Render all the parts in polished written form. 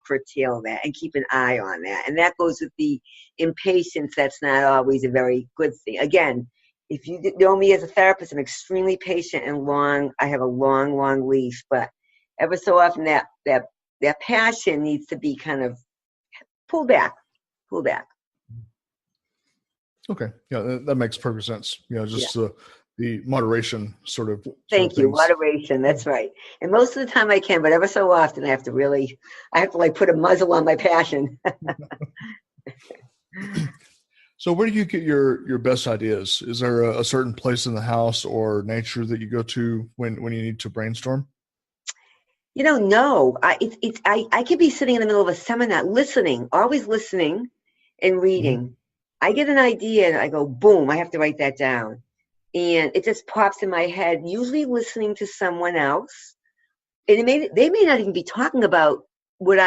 curtail that and keep an eye on that. And that goes with the impatience. That's not always a very good thing. Again, if you know me as a therapist, I'm extremely patient and long. I have a long, long leash, but ever so often that passion needs to be kind of pulled back. Okay. Yeah, that makes perfect sense. Just the moderation sort of. Thank you. Moderation. That's right. And most of the time I can, but ever so often I have to like put a muzzle on my passion. So where do you get your best ideas? Is there a certain place in the house or nature that you go to when you need to brainstorm? No. I could be sitting in the middle of a seminar, always listening and reading. Mm-hmm. I get an idea and I go, boom, I have to write that down. And it just pops in my head, usually listening to someone else. And they may not even be talking about what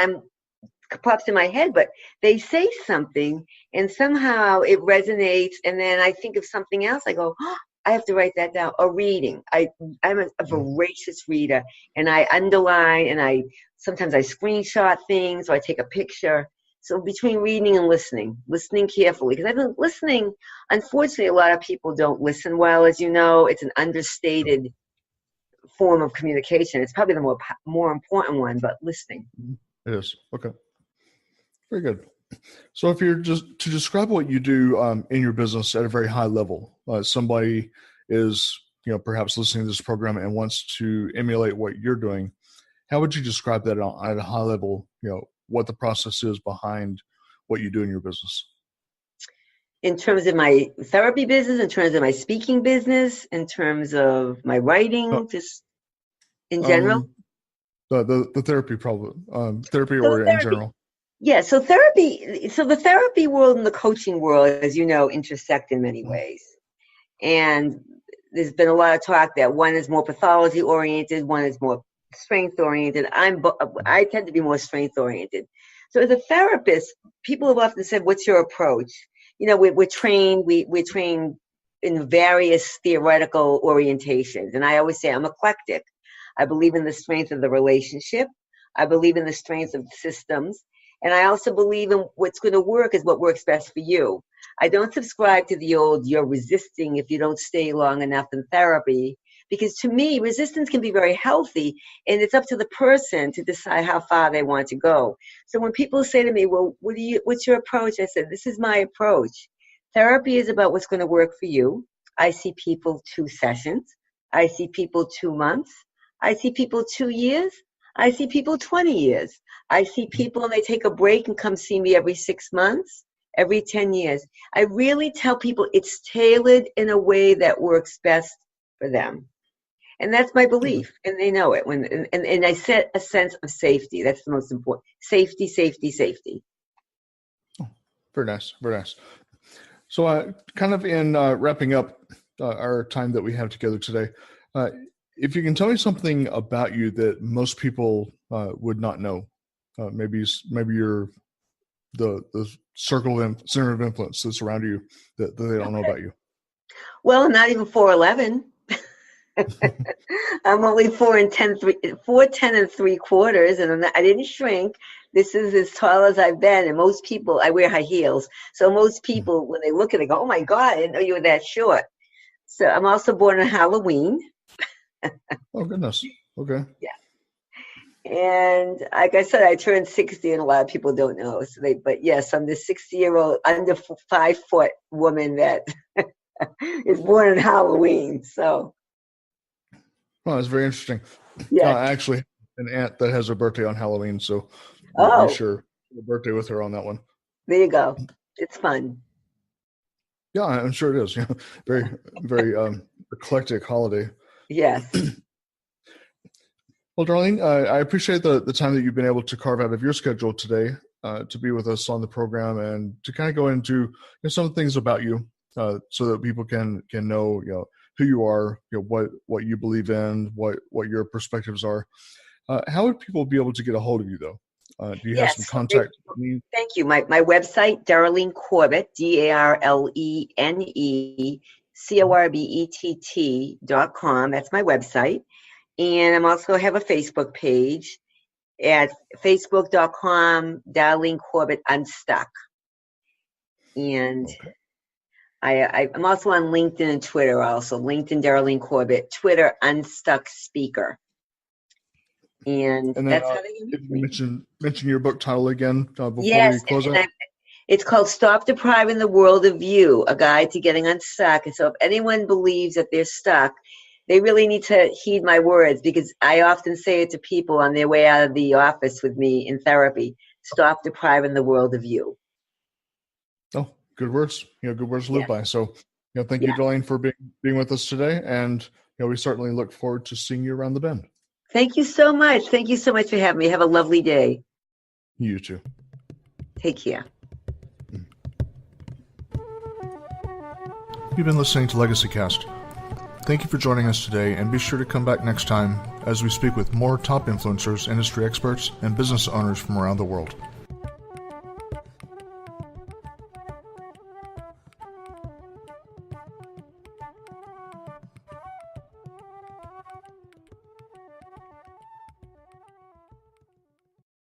pops in my head, but they say something and somehow it resonates. And then I think of something else. I go, oh, I have to write that down. Or reading. I'm a voracious reader, and I underline, and sometimes I screenshot things, or I take a picture. So between reading and listening carefully, because I've been listening. Unfortunately, a lot of people don't listen well. As you know, it's an understated form of communication. It's probably the more important one, but listening. It is. Okay. Very good. So if you're just to describe what you do in your business at a very high level, somebody is, perhaps listening to this program and wants to emulate what you're doing, how would you describe that at a high level, what the process is behind what you do in your business? In terms of my therapy business, in terms of my speaking business, in terms of my writing, just in general? The therapy problem, in general. Yeah, so the therapy world and the coaching world, as you know, intersect in many ways. And there's been a lot of talk that one is more pathology oriented, one is more strength oriented. I tend to be more strength oriented. So as a therapist, people have often said, "What's your approach?" We're trained in various theoretical orientations, and I always say I'm eclectic. I believe in the strength of the relationship. I believe in the strength of systems. And I also believe in what's going to work is what works best for you. I don't subscribe to the old, you're resisting if you don't stay long enough in therapy, because to me, resistance can be very healthy, and it's up to the person to decide how far they want to go. So when people say to me, well, what's your approach? I said, this is my approach. Therapy is about what's going to work for you. I see people 2 sessions. I see people 2 months. I see people 2 years. I see people 20 years. I see people and they take a break and come see me every 6 months, every 10 years. I really tell people it's tailored in a way that works best for them. And that's my belief, and they know it. And I set a sense of safety. That's the most important. Safety, safety, safety. Oh, very nice, very nice. So kind of in wrapping up our time that we have together today, if you can tell me something about you that most people would not know, maybe you're the center of influence that's around you that they don't know about you. Well, I'm not even 4'11". I'm only 4'10" and 3/4, and I didn't shrink. This is as tall as I've been, and most people, I wear high heels, so most people, when they look at it, go, "Oh my God, I didn't know you were that short." So I'm also born on Halloween. Oh goodness. Okay. Yeah. And like I said, I turned 60, and a lot of people don't know. But yes, I'm the 60-year-old under 5 foot woman that is born on Halloween. So. Oh, that's very interesting. Yeah. I actually have an aunt that has a birthday on Halloween, so we share a birthday with her on that one. There you go. It's fun. Yeah, I'm sure it is. Very, very eclectic holiday. Yes. Well, Darlene, I appreciate the time that you've been able to carve out of your schedule today to be with us on the program and to kind of go into some things about you so that people can know who you are, what you believe in, what your perspectives are. How would people be able to get a hold of you, though? Do you have some contact? Thank you. My website, Darlene Corbett, DarleneCorbett.com. That's my website. And I also have a Facebook page. at facebook.com, Darlene Corbett Unstuck. And Okay. I'm also on LinkedIn and Twitter also. LinkedIn, Darlene Corbett. Twitter, Unstuck Speaker. And then that's how they can if reach you me. mention your book title again before Yes, we close and out. it's called Stop Depriving the World of You, A Guide to Getting Unstuck. And so if anyone believes that they're stuck, they really need to heed my words, because I often say it to people on their way out of the office with me in therapy. Stop depriving the world of you. Oh, good words. Good words to live Yeah. by. So, thank Yeah. you, Darlene, for being with us today. And, we certainly look forward to seeing you around the bend. Thank you so much. Thank you so much for having me. Have a lovely day. You too. Take care. You've been listening to Legacy Cast. Thank you for joining us today, and be sure to come back next time as we speak with more top influencers, industry experts, and business owners from around the world.